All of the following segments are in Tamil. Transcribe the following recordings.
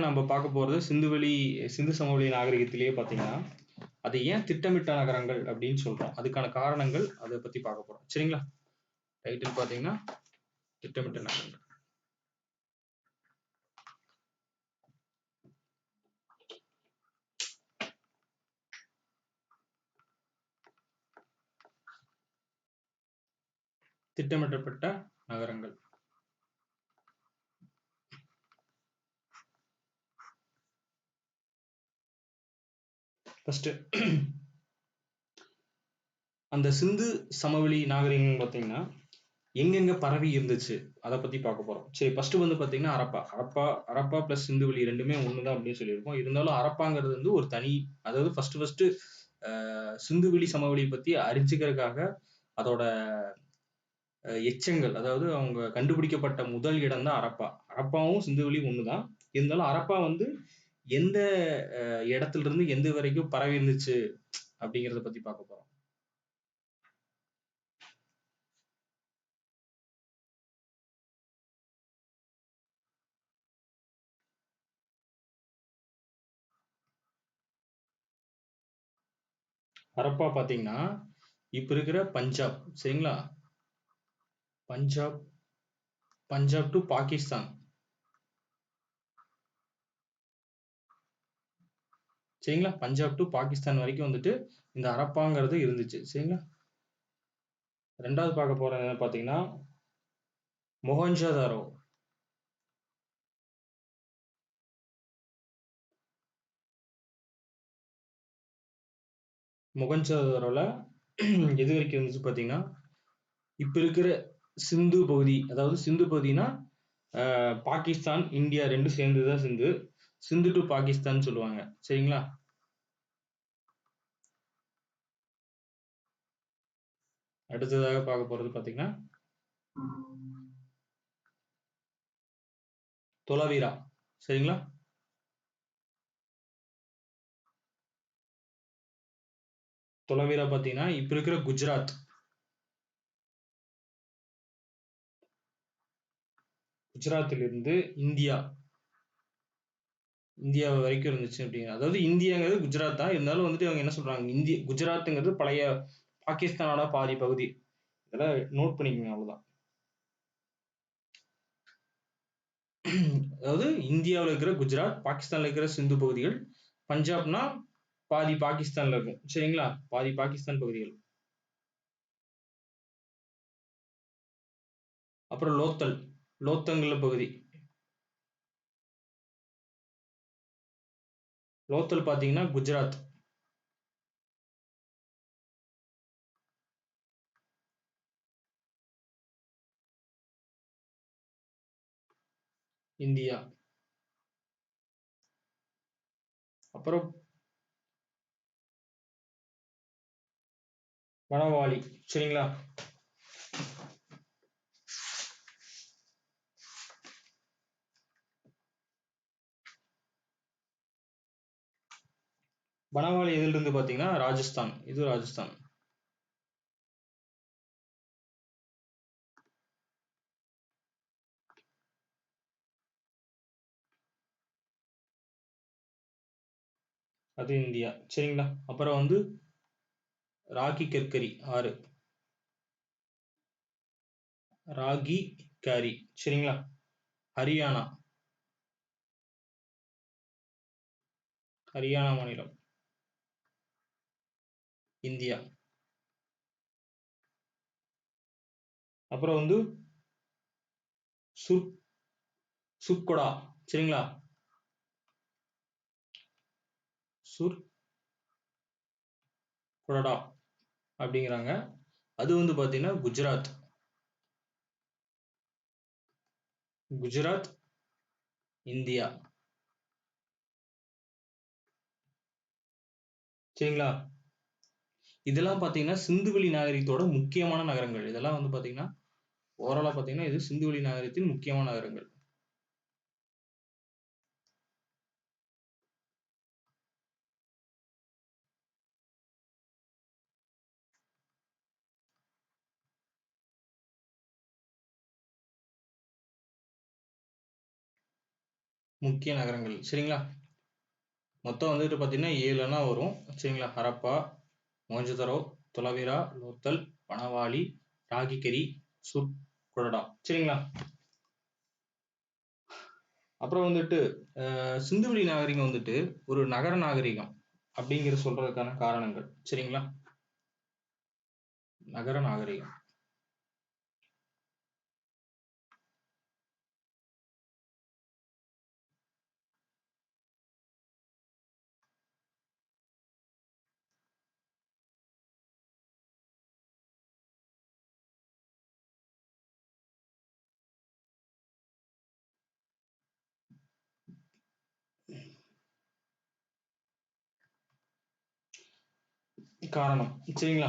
நம்ம பார்க்க போறது சிந்து சமவெளி நாகரிகத்திலேயே பார்த்தீங்கன்னா, அது ஏன் திட்டமிட்ட நகரங்கள் அப்படின்னு சொல்றோம். அதுக்கான காரணங்கள் அதை பத்தி பார்க்க போறோம். சரிங்களா? டைட்டில் பார்த்தீங்கன்னா, திட்டமிட்ட நகரங்கள். திட்டமிட்டப்பட்ட நகரங்கள். ஃபர்ஸ்ட் அந்த சிந்து சமவெளி நாகரிகம் பார்த்தீங்கன்னா எங்கெங்க பரவி இருந்துச்சு அதை பத்தி பார்க்க போறோம். சரி, ஃபர்ஸ்ட் வந்து பாத்தீங்கன்னா அரப்பா பிளஸ் சிந்துவெளி ரெண்டுமே ஒண்ணுதான் அப்படின்னு சொல்லியிருக்கோம். இருந்தாலும் அரப்பாங்கிறது வந்து ஒரு தனி, அதாவது ஃபர்ஸ்ட் சிந்துவெளி சமவெளி பத்தி அறிஞ்சுக்கிறதுக்காக அதோட எச்சங்கள், அதாவது அவங்க கண்டுபிடிக்கப்பட்ட முதல் இடம் தான் அரப்பா. அரப்பாவும் சிந்துவெளி ஒண்ணுதான். இருந்தாலும் அரப்பா வந்து எந்த இடத்துல இருந்து எந்த வரைக்கும் பரவி இருந்துச்சு அப்படிங்கறத பத்தி பார்க்க போறோம். ஹரப்பா பாத்தீங்கன்னா இப்ப இருக்கிற பஞ்சாப், சரிங்களா? பஞ்சாப் டு பாகிஸ்தான், சரிங்களா? பஞ்சாப் டு பாகிஸ்தான் வரைக்கும் வந்துட்டு இந்த ஹரப்பாங்கிறது இருந்துச்சு, சரிங்களா? ரெண்டாவது பார்க்க போறது என்ன பாத்தீங்கன்னா மொஹஞ்சதாரோ. மொஹஞ்சதாரோல எது வரைக்கும் இருந்துச்சு பாத்தீங்கன்னா, இப்ப இருக்கிற சிந்து பகுதி, அதாவது சிந்து பகுதினா பாகிஸ்தான் இந்தியா ரெண்டும் சேர்ந்துதான் சிந்து டு பாகிஸ்தான் சொல்லுவாங்க, சரிங்களா? அடுத்ததாக பார்க்க போறது பாத்தீங்கன்னா தொலவீரா, சரிங்களா? தொலைவீரா பாத்தீங்கன்னா இப்ப இருக்கிற குஜராத்திலிருந்து இந்தியா வரைக்கும் இருந்துச்சு அப்படிங்க. அதாவது இந்தியாங்கிறது குஜராத் தான், இருந்தாலும் வந்துட்டு அவங்க என்ன சொல்றாங்க, குஜராத்துங்கிறது பழைய பாகிஸ்தானோட பாதி பகுதி. இதெல்லாம் நோட் பண்ணிக்கோங்க, அவ்வளவுதான். அதாவது இந்தியாவில் இருக்கிற குஜராத், பாகிஸ்தான்ல இருக்கிற சிந்து பகுதிகள், பஞ்சாப்னா பாதி பாகிஸ்தான்ல இருக்கும், சரிங்களா? பாதி பாகிஸ்தான் பகுதிகள். அப்புறம் லோத்தங்கல்ல பகுதி. லோத்தல் பாத்தீங்கன்னா குஜராத். இந்தியா. அப்புறம் வனவாளி, சரிங்களா? வனவாளி எதுல இருந்து பாத்தீங்கன்னா ராஜஸ்தான். இது ராஜஸ்தான். அது இந்தியா, சரிங்களா? அப்புறம் வந்து ராகி கற்கரி ஆறு, ராகி கேரி, சரிங்களா? ஹரியானா மாநிலம், இந்தியா. அப்புறம் வந்து சுர்கொடா, சரிங்களா? சுர்கொடா அப்படிங்கிறாங்க. அது வந்து பாத்தீங்கன்னா குஜராத் இந்தியா, சரிங்களா? இதெல்லாம் பாத்தீங்கன்னா சிந்துவெளி நாகரிகத்தோட முக்கியமான நகரங்கள். இதெல்லாம் வந்து பாத்தீங்கன்னா ஓவராலா பாத்தீங்கன்னா இது சிந்துவெளி நாகரிகத்தின் முக்கியமான நகரங்கள். முக்கிய நகரங்கள் சரிங்களா. மொத்தம் வந்துட்டு பார்த்தீங்கன்னா 7 வரும் சரிங்களா. ஹரப்பா, மொஹஞ்சதாரோ, தொலவேரா, லோத்தல், பனவாலி, ராகிகரி, சுட், குடடா சரிங்களா. அப்புறம் வந்துட்டு சிந்துவெளி நாகரிகம் வந்துட்டு ஒரு நகர நாகரிகம் அப்படிங்கிற சொல்றதுக்கான காரணங்கள் சரிங்களா. நகர நாகரிகம் காரணம் சரிங்களா.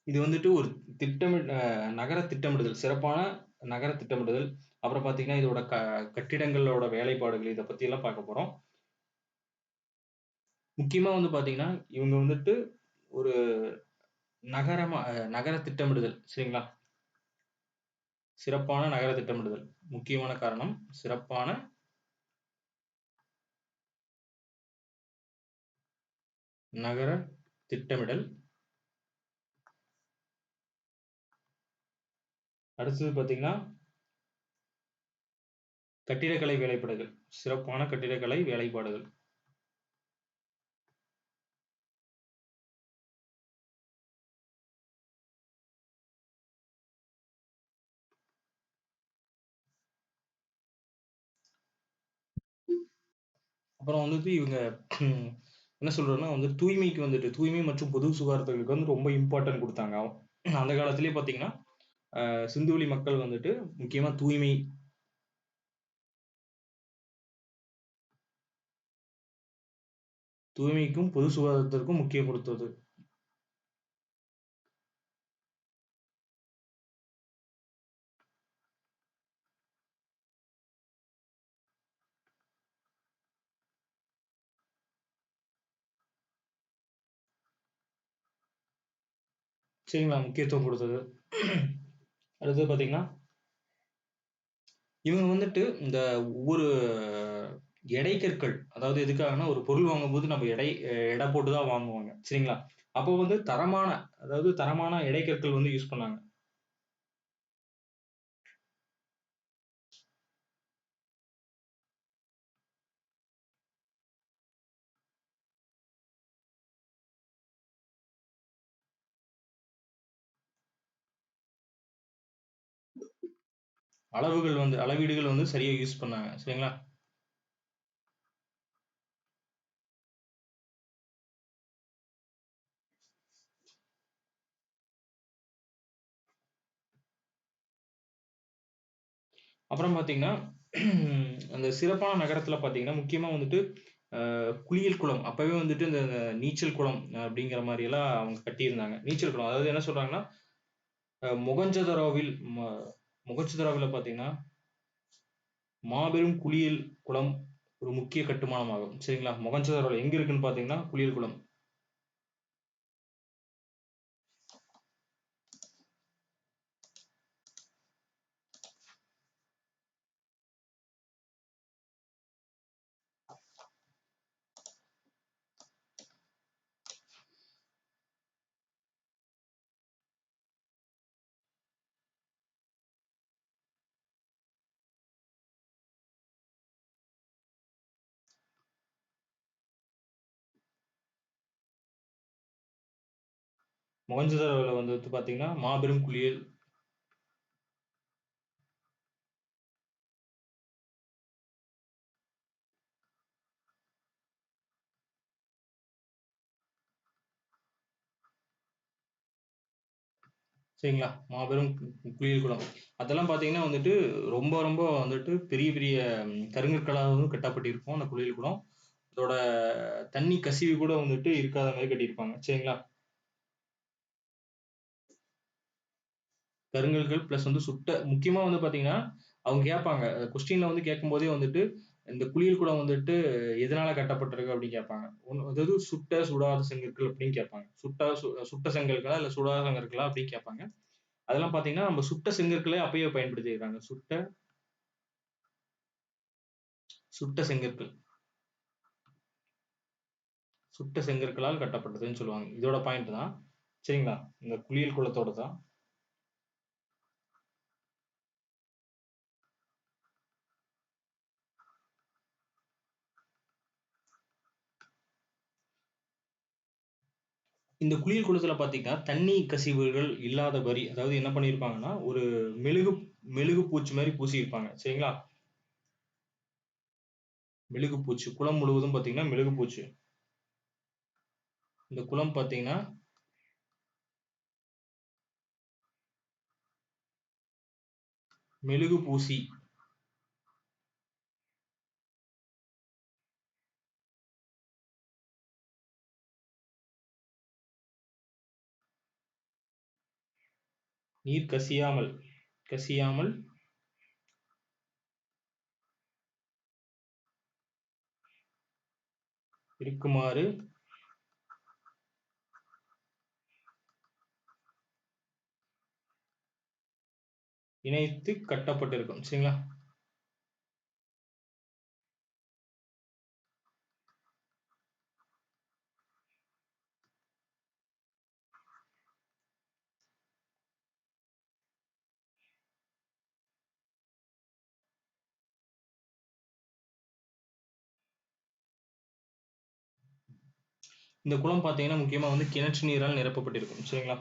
இது வந்துட்டு ஒரு நகர திட்டமிடுதல், சிறப்பான நகர திட்டமிடுதல். அப்புறம் பாத்தீங்கன்னா இதோட கட்டிடங்களோட வேலைப்பாடுகள் இதை பத்தி எல்லாம் பார்க்க போறோம். முக்கியமா வந்து பாத்தீங்கன்னா இவங்க வந்துட்டு ஒரு நகர திட்டமிடுதல் சரிங்களா. சிறப்பான நகர திட்டமிடுதல் முக்கியமான காரணம் சிறப்பான நகர திட்டமிடல். அடுத்தது பாத்தீங்கன்னா கட்டிடக்கலை வேலைப்பாடுகள், சிறப்பான கட்டிடக்கலை வேலைப்பாடுகள். அப்புறம் வந்துட்டு இவங்க என்ன சொல்றதுன்னா வந்து தூய்மைக்கு வந்துட்டு தூய்மை மற்றும் பொது சுகாதாரத்துக்கு வந்து ரொம்ப இம்பார்ட்டன்ட் கொடுத்தாங்க. அந்த காலத்திலேயே பாத்தீங்கன்னா சிந்துவெளி மக்கள் வந்துட்டு முக்கியமா தூய்மைக்கும் பொது சுகாதாரத்திற்கும் முக்கியம் கொடுத்தது. சரிங்களா, முக்கியத்துவம் கொடுத்தது. அடுத்தது பாத்தீங்கன்னா இவங்க வந்துட்டு இந்த ஒவ்வொரு எடை கற்கள், அதாவது எதுக்காகனா ஒரு பொருள் வாங்கும்போது நம்ம எடை போட்டுதான் வாங்குவாங்க சரிங்களா. அப்போ வந்து தரமான எடை கற்கள் வந்து யூஸ் பண்ணாங்க. அளவீடுகள் வந்து சரியா யூஸ் பண்ணாங்க சரிங்களா. அப்புறம் பாத்தீங்கன்னா அந்த சிறப்பான நகரத்துல பாத்தீங்கன்னா முக்கியமா வந்துட்டு குளியல் குளம், அப்பவே வந்துட்டு இந்த நீச்சல் குளம் அப்படிங்கிற மாதிரி எல்லாம் அவங்க கட்டியிருந்தாங்க. நீச்சல் குளம் அதாவது என்ன சொல்றாங்கன்னா மொகஞ்சதரோவில் மொகஞ்சதரோவில பாத்தீங்கன்னா மாபெரும் குளியல் குளம் ஒரு முக்கிய கட்டுமானம் ஆகும் சரிங்களா. மொகஞ்சதரோவில் எங்க இருக்குன்னு பாத்தீங்கன்னா குளியல் குளம். மொகஞ்சதரோவில வந்து பாத்தீங்கன்னா மாபெரும் குளியல் சரிங்களா, மாபெரும் குளியல் குளம். அதெல்லாம் பாத்தீங்கன்னா வந்துட்டு ரொம்ப ரொம்ப வந்துட்டு பெரிய பெரிய கருங்கற்களாகவும் கட்டப்பட்டிருக்கும் அந்த குளியல் குளம். அதோட தண்ணி கசிவு கூட வந்துட்டு இருக்காத மாதிரி கட்டியிருப்பாங்க சரிங்களா. கருங்கல்கள் பிளஸ் வந்து முக்கியமா வந்து பாத்தீங்கன்னா அவங்க கேட்பாங்க கொஸ்டின்ல வந்து கேட்கும் போதே வந்துட்டு இந்த குளியல் குளம் வந்துட்டு எதனால கட்டப்பட்டிருக்கு அப்படின்னு கேட்பாங்க. அதாவது சுடாத செங்கற்கள் அப்படின்னு கேட்பாங்க. சுட்ட செங்கற்களா இல்ல சுடாத செங்கற்களா அப்படின்னு கேட்பாங்க. அதெல்லாம் பாத்தீங்கன்னா நம்ம சுட்ட செங்கற்களே அப்பயே பயன்படுத்தியிருக்காங்க. சுட்ட செங்கற்கள் சுட்ட செங்கற்களால் கட்டப்பட்டதுன்னு சொல்லுவாங்க. இதோட பாயிண்ட் தான். சரிங்களா? இந்த குளியல் குளத்தோட தான். இந்த குளியல் குளத்துல பாத்தீங்கன்னா தண்ணி கசிவுகள் இல்லாதபடி, அதாவது என்ன பண்ணியிருப்பாங்கன்னா ஒரு மெழுகு மெழுகு பூச்சு மாதிரி பூசியிருப்பாங்க. சரிங்களா? மெழுகு பூச்சு குளம் முழுவதும் பாத்தீங்கன்னா மெழுகு பூச்சு. இந்த குளம் பாத்தீங்கன்னா மெழுகு பூசி நீர் கசியாமல் கசியாமல் இருக்குமாறு இணைத்து கட்டப்பட்டிருக்கும். சரிங்களா? இந்த குளம் பாத்தீங்கன்னா முக்கியமா வந்து கிணற்று நீரால் நிரப்பப்பட்டிருக்கும். சரிங்களா?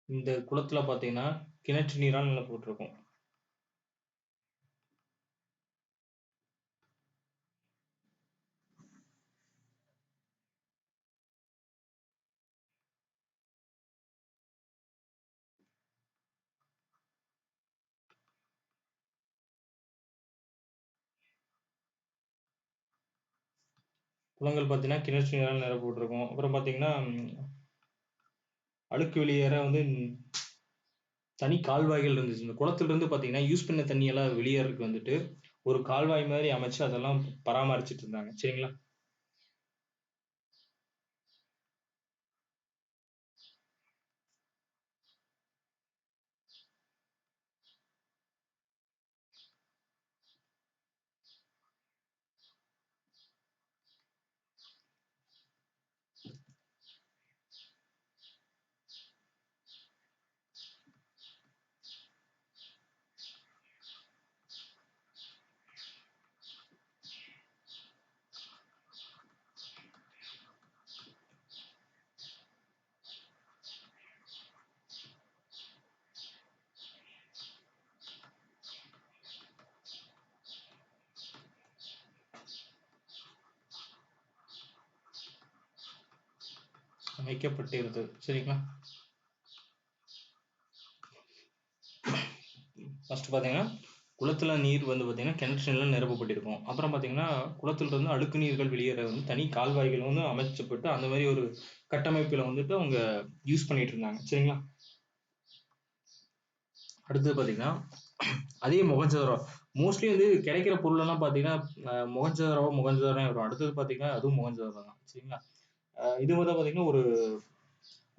இந்த குளத்துல பாத்தீங்கன்னா கிணற்று நீரால் நிரப்பப்பட்டிருக்கும். குளங்கள் பாத்தீங்கன்னா கிணற்று நீரால் நிரப்பப்பட்டிருக்கும். அப்புறம் பாத்தீங்கன்னா அழுக்கு வெளியேற வந்து தனி கால்வாய்கள் இருந்துச்சு. இந்த குளத்துல இருந்து பாத்தீங்கன்னா யூஸ் பண்ண தண்ணி எல்லாம் வெளியேறதுக்கு வந்துட்டு ஒரு கால்வாய் மாதிரி அமைச்சு அதெல்லாம் பராமரிச்சுட்டு இருந்தாங்க. சரிங்களா? அமைக்கப்பட்டிருந்தது. சரிங்களா? ஃபர்ஸ்ட் பாத்தீங்கன்னா குளத்துல நீர் வந்து பாத்தீங்கன்னா கிணற்று நீரால் நிரப்பப்பட்டிருக்கும். அப்புறம் பாத்தீங்கன்னா குளத்துல இருந்து அழுக்கு நீர்கள் வெளியேற வந்து தனி கால்வாய்கள் வந்து அமைச்சப்பட்டு அந்த மாதிரி ஒரு கட்டமைப்புல வந்துட்டு அவங்க யூஸ் பண்ணிட்டு இருந்தாங்க. சரிங்களா? அடுத்தது பாத்தீங்கன்னா அதே மொகஞ்சதாரோ மோஸ்ட்லி வந்து கிடைக்கிற பொருள் எல்லாம் பாத்தீங்கன்னா மொகஞ்சதாரோ வரும். அடுத்தது பாத்தீங்கன்னா அதுவும் மொகஞ்சதாரோ தான். சரிங்களா? இது வந்து பாத்தீங்கன்னா ஒரு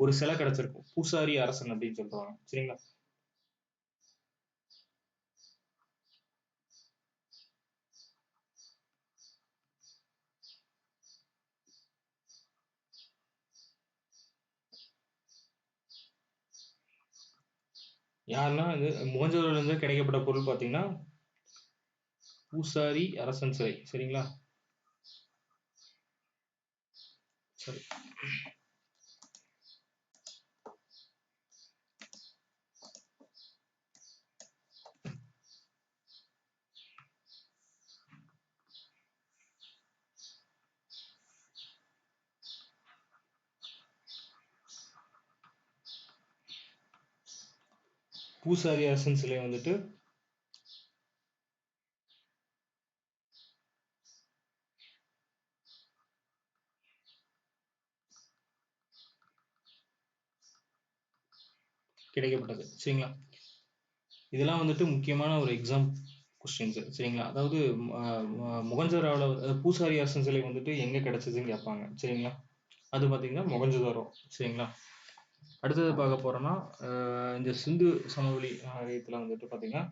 ஒரு சிலை கிடைச்சிருக்கும். பூசாரி அரசன் அப்படின்னு சொல்றாங்க. சரிங்களா? யாருன்னா இது மொகஞ்சதாரோல இருந்து கிடைக்கப்பட்ட பொருள் பாத்தீங்கன்னா பூசாரி அரசன் சிலை. சரிங்களா? சரி. பூசாரி அரசன் சிலை வந்துட்டு கிடைக்கப்பட்டது. சரிங்களா? இதெல்லாம் வந்துட்டு முக்கியமான ஒரு எக்ஸாம் கொஸ்டின்ஸ். சரிங்களா? அதாவது மொகஞ்சதாரோல பூசாரி அரசன் சிலை வந்துட்டு எங்க கிடைச்சதுன்னு கேட்பாங்க. சரிங்களா? அது பாத்தீங்கன்னா மொகஞ்சதாரோ. சரிங்களா? அடுத்தது பார்க்க போறோம்னா இந்த சிந்து சமவெளி நாகரிகத்துல வந்துட்டு பாத்தீங்கன்னா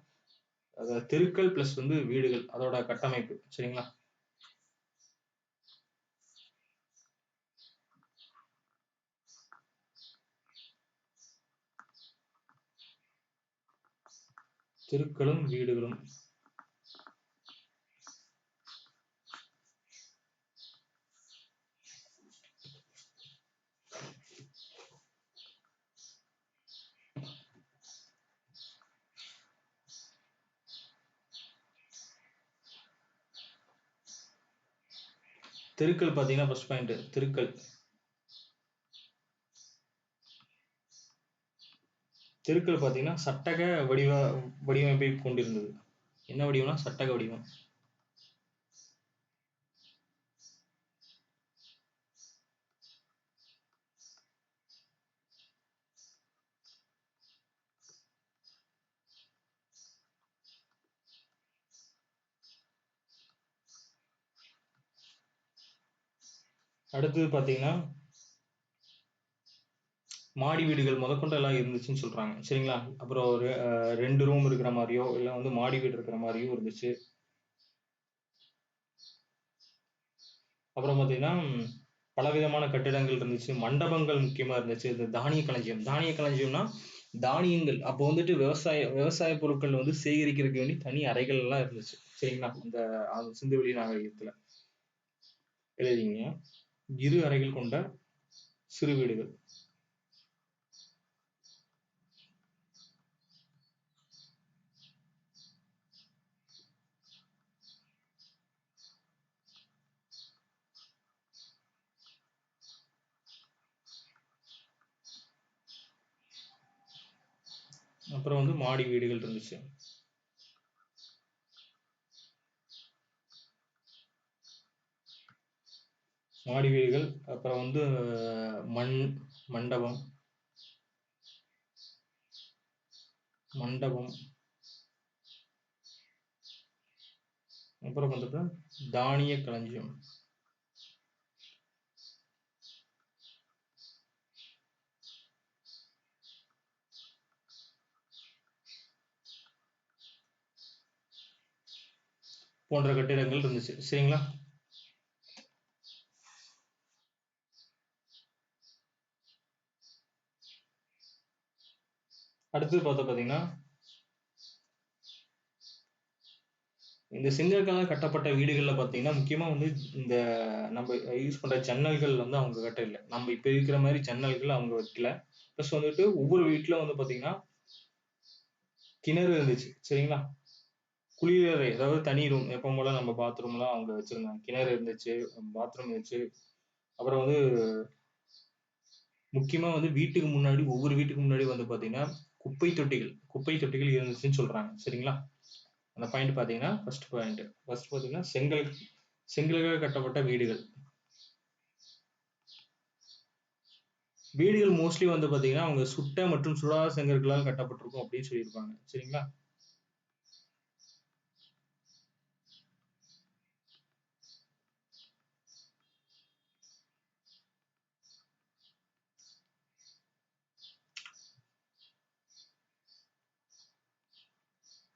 தெருக்கள் பிளஸ் வந்து வீடுகள் அதோட கட்டமைப்பு. சரிங்களா? தெருக்களும் வீடுகளும். தெருக்கள் பாத்தீங்கன்னா ஃபர்ஸ்ட் பாயிண்ட் தெருக்கள். தெருக்கள் பாத்தீங்கன்னா சட்டக வடிவமைப்பை கொண்டிருந்தது. என்ன வடிவம்னா சட்டக வடிவம். அடுத்தது பாத்தீங்கன்னா மாடி வீடுகள் முதற்கொண்டு எல்லாம் இருந்துச்சுன்னு சொல்றாங்க. சரிங்களா? அப்புறம் ஒரு 2 ரூம் இருக்கிற மாதிரியோ இல்ல வந்து மாடி வீடு இருக்கிற மாதிரியும் இருந்துச்சு. அப்புறம் பாத்தீங்கன்னா பலவிதமான கட்டிடங்கள் இருந்துச்சு. மண்டபங்கள் முக்கியமா இருந்துச்சு. இந்த தானிய களஞ்சியம். தானிய களஞ்சியம்னா தானியங்கள். அப்போ வந்துட்டு விவசாய பொருட்கள் வந்து சேகரிக்கிறதுக்கு வேண்டி தனி அறைகள் எல்லாம் இருந்துச்சு. சரிங்களா? அந்த சிந்துவெளி நாகரிகத்துல எழுதிங்க. 2 அறைகள் கொண்ட சிறு வீடுகள். அப்புறம் வந்து மாடி வீடுகள் இருந்துச்சு. மாடி வீடுகள் அப்புறம் வந்து மண்டபம் அப்புறம் வந்துட்டு தானிய களஞ்சியம். போன்ற கட்டிடங்கள் இருந்துச்சு. சரிங்களா? அடுத்து பாத்தீங்கன்னா இந்த செங்கற்களால் கட்டப்பட்ட வீடுகள்ல பாத்தீங்கன்னா முக்கியமா வந்து இந்த நம்ம யூஸ் பண்ற ஜன்னல்கள் வந்து அவங்க கட்ட இல்லை. நம்ம இப்ப இருக்கிற மாதிரி ஜன்னல்கள் அவங்க வைக்கல. பிளஸ் வந்துட்டு ஒவ்வொரு வீட்டுல வந்து பாத்தீங்கன்னா கிணறு இருந்துச்சு. சரிங்களா? குளியலறை அதாவது தனி ரூம் எப்பவும் போல நம்ம பாத்ரூம்லாம் அவங்க வச்சிருந்தாங்க. கிணறு இருந்துச்சு, பாத்ரூம் இருந்துச்சு. அப்புறம் வந்து முக்கியமா வந்து ஒவ்வொரு வீட்டுக்கு முன்னாடி வந்து பாத்தீங்கன்னா குப்பை தொட்டிகள் இருந்துச்சுன்னு சொல்றாங்க. சரிங்களா? அந்த பாயிண்ட் பாத்தீங்கன்னா ஃபர்ஸ்ட் பாயிண்ட். ஃபர்ஸ்ட் பாத்தீங்கன்னா செங்கல்களால் கட்டப்பட்ட வீடுகள். வீடுகள் மோஸ்ட்லி வந்து பாத்தீங்கன்னா அவங்க சுட்ட மற்றும் சுடாத செங்கற்களால் கட்டப்பட்டிருக்கும் அப்படின்னு சொல்லியிருப்பாங்க. சரிங்களா?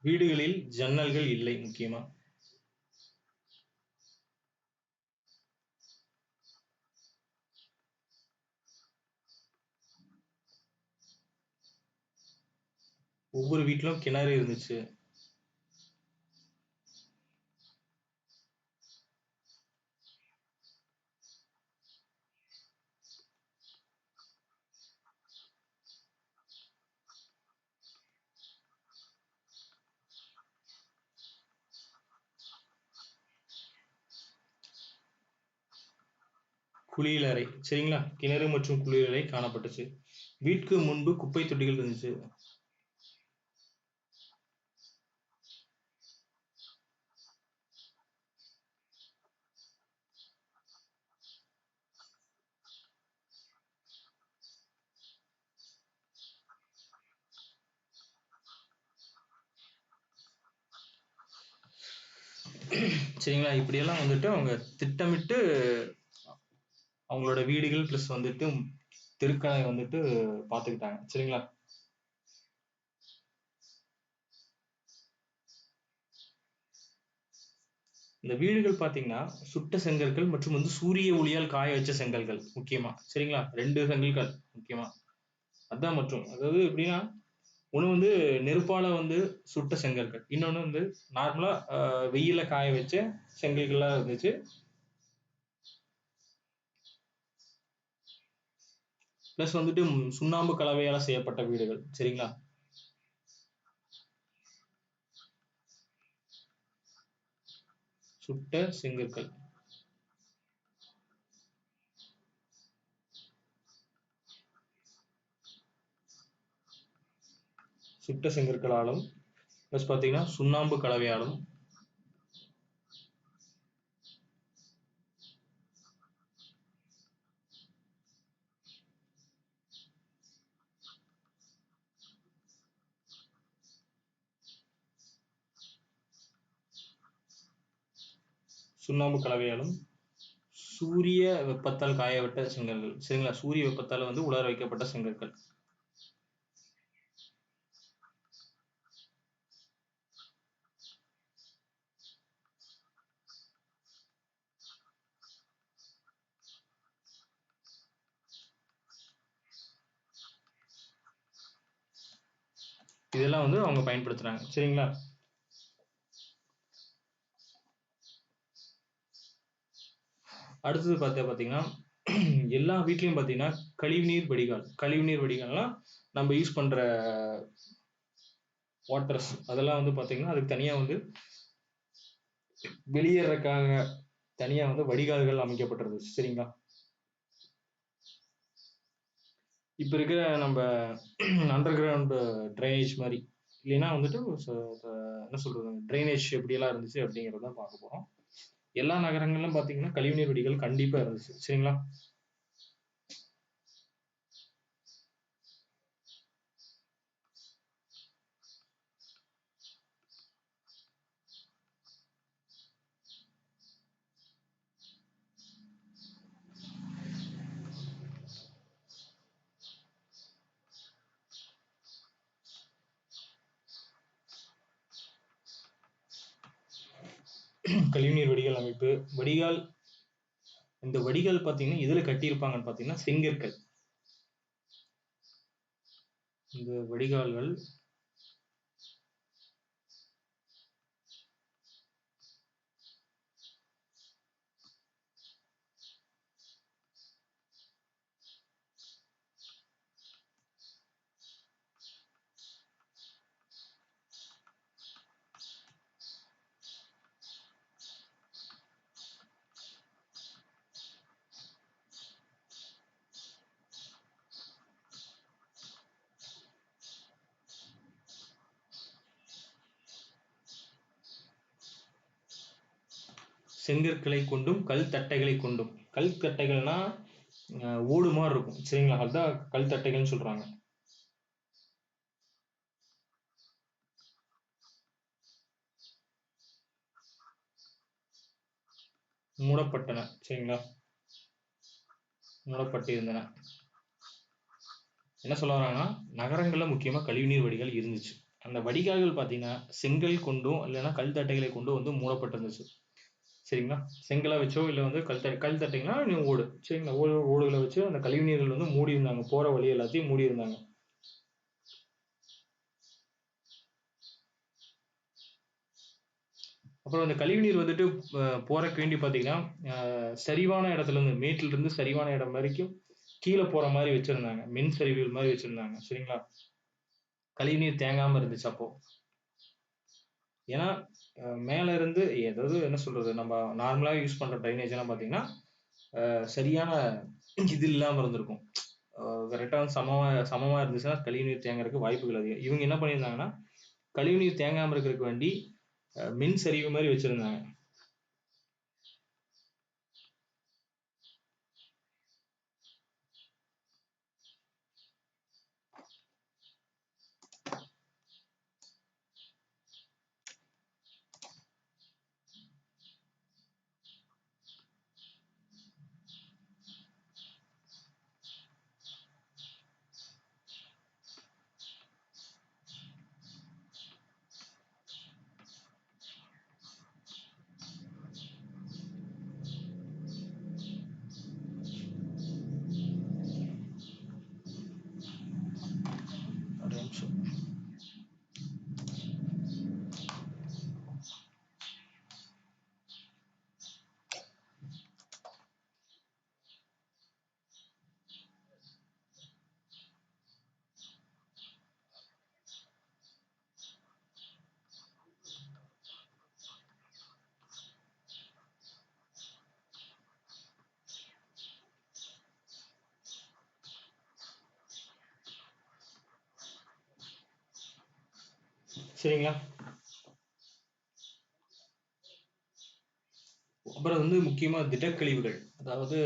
வீடுகளில் ஜன்னல்கள் இல்லை முக்கியமா. ஒவ்வொரு வீட்டிலும் கிணறு இருந்துச்சு. குளியலறை. சரிங்களா? கிணறு மற்றும் குளியலறை காணப்பட்டுச்சு. வீட்டுக்கு முன்பு குப்பை தொட்டிகள் இருந்துச்சு. சரிங்களா? இப்படியெல்லாம் வந்துட்டு அவங்க திட்டமிட்டு அவங்களோட வீடுகள் பிளஸ் வந்துட்டு தெருக்களை வந்துட்டு பாத்துக்கிட்டாங்க. சரிங்களா? இந்த வீடுகள் பார்த்தீங்கன்னா, சுட்ட செங்கற்கள் மற்றும் வந்து சூரிய ஒளியால் காய வச்ச செங்கல்கள் முக்கியமா. சரிங்களா? 2 செங்கல்கள் முக்கியமா. அதான் மற்றும். அதாவது எப்படின்னா, ஒண்ணு வந்து நெருப்பால வந்து சுட்ட செங்கற்கள். இன்னொன்னு வந்து நார்மலா வெயில்ல காய வச்ச செங்கல்களா இருந்துச்சு. பிளஸ் வந்துட்டு சுண்ணாம்பு கலவையால செய்யப்பட்ட வீடுகள். சரிங்களா? சுட்ட செங்கற்கள். சுட்ட செங்கற்களாலும் பிளஸ் பார்த்தீங்கன்னா சுண்ணாம்பு கலவையாலும் சுண்ணாம்பு கலவையாலும் சூரிய வெப்பத்தால் காயவிட்ட செங்கற்கள். சரிங்களா? சூரிய வெப்பத்தால் வந்து உலர வைக்கப்பட்ட செங்கற்கள். இதெல்லாம் வந்து அவங்க பயன்படுத்துறாங்க. சரிங்களா? அடுத்தது பார்த்தீங்கன்னா எல்லா வீட்லயும் பார்த்தீங்கன்னா கழிவுநீர் வடிகால். கழிவுநீர் வடிகால்னா நம்ம யூஸ் பண்ற வாட்டர்ஸ் அதெல்லாம் வந்து பார்த்தீங்கன்னா அதுக்கு தனியா வந்து வெளியேறதுக்காக தனியா வந்து வடிகால்கள் அமைக்கப்பட்டிருந்துச்சு. சரிங்களா? இப்ப இருக்கிற நம்ம அண்டர் கிரவுண்ட் ட்ரைனேஜ் மாதிரி இல்லைன்னா வந்துட்டு என்ன சொல்றது ட்ரைனேஜ் எப்படியெல்லாம் இருந்துச்சு அப்படிங்கிறத பார்க்க போறோம். எல்லா நகரங்களிலும் பார்த்தீங்கன்னா கழிவுநீர் வடிகால் கண்டிப்பா இருந்துச்சு. சரிங்களா? கழிவுநீர் வடிகால் அமைப்பு வடிகால் இந்த வடிகால் பார்த்தீங்கன்னா எதுல கட்டியிருப்பாங்கன்னு பார்த்தீங்கன்னா செங்கற்கள். இந்த வடிகால்கள் செங்கற்களை கொண்டும் கல் தட்டைகளை கொண்டும். கல் தட்டைகள்னா ஓடு மாதிரி இருக்கும். சரிங்களா? அதுதான் கல் தட்டைகள்னு சொல்றாங்க. மூடப்பட்டன. சரிங்களா? மூடப்பட்டிருந்தன. என்ன சொல்ல வராங்கன்னா நகரங்கள்ல முக்கியமா கழிவுநீர் வடிகால் இருந்துச்சு. அந்த வடிகால்கள் பார்த்தீங்கன்னா செங்கல் கொண்டும் இல்லைன்னா கல் தட்டைகளை கொண்டும் வந்து மூடப்பட்டிருந்துச்சு. சரிங்களா? செங்கலா வச்சோ இல்ல வந்து கல் தட்டைங்கன்னா ஓடு. சரிங்களா? ஓடுகளை வச்சு அந்த கழிவுநீர்கள் வந்து மூடி இருந்தாங்க. போற வழி எல்லாத்தையும் மூடி இருந்தாங்க. அப்புறம் அந்த கழிவுநீர் வந்துட்டு போறக்கு வேண்டி பார்த்தீங்கன்னா சரிவான இடத்துல இருந்து மேட்டில இருந்து சரிவான இடம் வரைக்கும் கீழே போற மாதிரி வச்சிருந்தாங்க. மின் சரிவுகள் மாதிரி வச்சிருந்தாங்க. சரிங்களா? கழிவுநீர் தேங்காம இருந்துச்சு அப்போ. ஏன்னா மேல இருந்து ஏதாவது என்ன சொல்றது நம்ம நார்மலா யூஸ் பண்ற ட்ரைனேஜ் எல்லாம் பார்த்தீங்கன்னா சரியான இது இல்லாம இருந்திருக்கும். கரெக்டான சமமா சமமா இருந்துச்சுன்னா கழிவுநீர் தேங்குறதுக்கு வாய்ப்புகள் அதிகம். இவங்க என்ன பண்ணியிருந்தாங்கன்னா கழிவுநீர் தேங்காம இருக்கிறதுக்கு வேண்டி மின் சரிவு மாதிரி வச்சிருந்தாங்க. சரிங்களா? அப்புறம் வந்து முக்கியமா திடக்கழிவுகள். அதாவது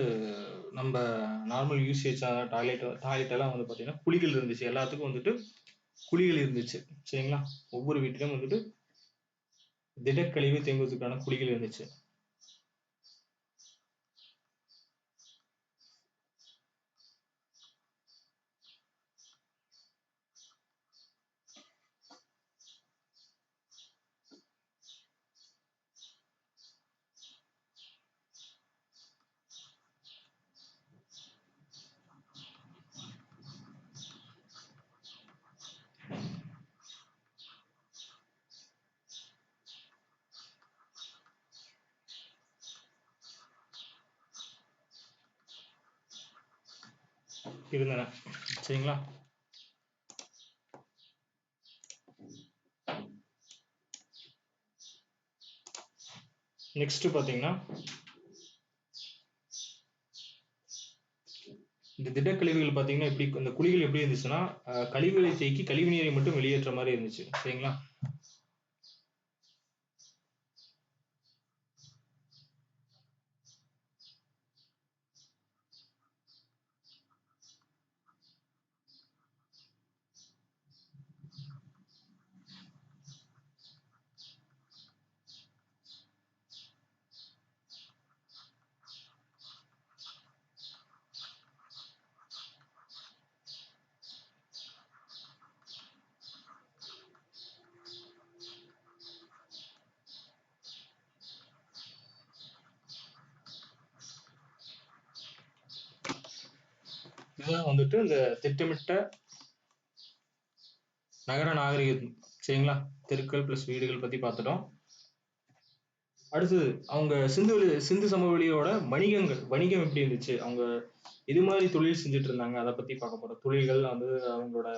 நம்ம நார்மல் யூசேஜ் டாய்லெட் எல்லாம் வந்து பார்த்தீங்கன்னா, குழிகள் இருந்துச்சு. எல்லாத்துக்கும் வந்துட்டு குழிகள் இருந்துச்சு. சரிங்களா? ஒவ்வொரு வீட்டிலும் வந்துட்டு திடக்கழிவு தேங்குவதற்கான குழிகள் இருந்துச்சு. இருந்தன. சரிங்களா? நெக்ஸ்ட் பார்த்தீங்கன்னா, இந்த திடக்கழிவுகள் பார்த்தீங்கன்னா, எப்படி இந்த குழிகள் எப்படி இருந்துச்சுன்னா, கழிவுகளை தேக்கி கழிவு நீரை மட்டும் வெளியேற்ற மாதிரி இருந்துச்சு. சரிங்களா? இதுதான் வந்துட்டு இந்த திட்டமிட்ட நகர நாகரிகம். சரிங்களா? தெருக்கள் பிளஸ் வீடுகள் பத்தி பார்த்துட்டோம். அடுத்தது அவங்க சிந்து சமவெளியோட வணிகம் எப்படி இருந்துச்சு, அவங்க இது மாதிரி தொழில் செஞ்சுட்டு இருந்தாங்க, அதை பத்தி பார்க்க போறோம். தொழில்கள் வந்து அவங்களோட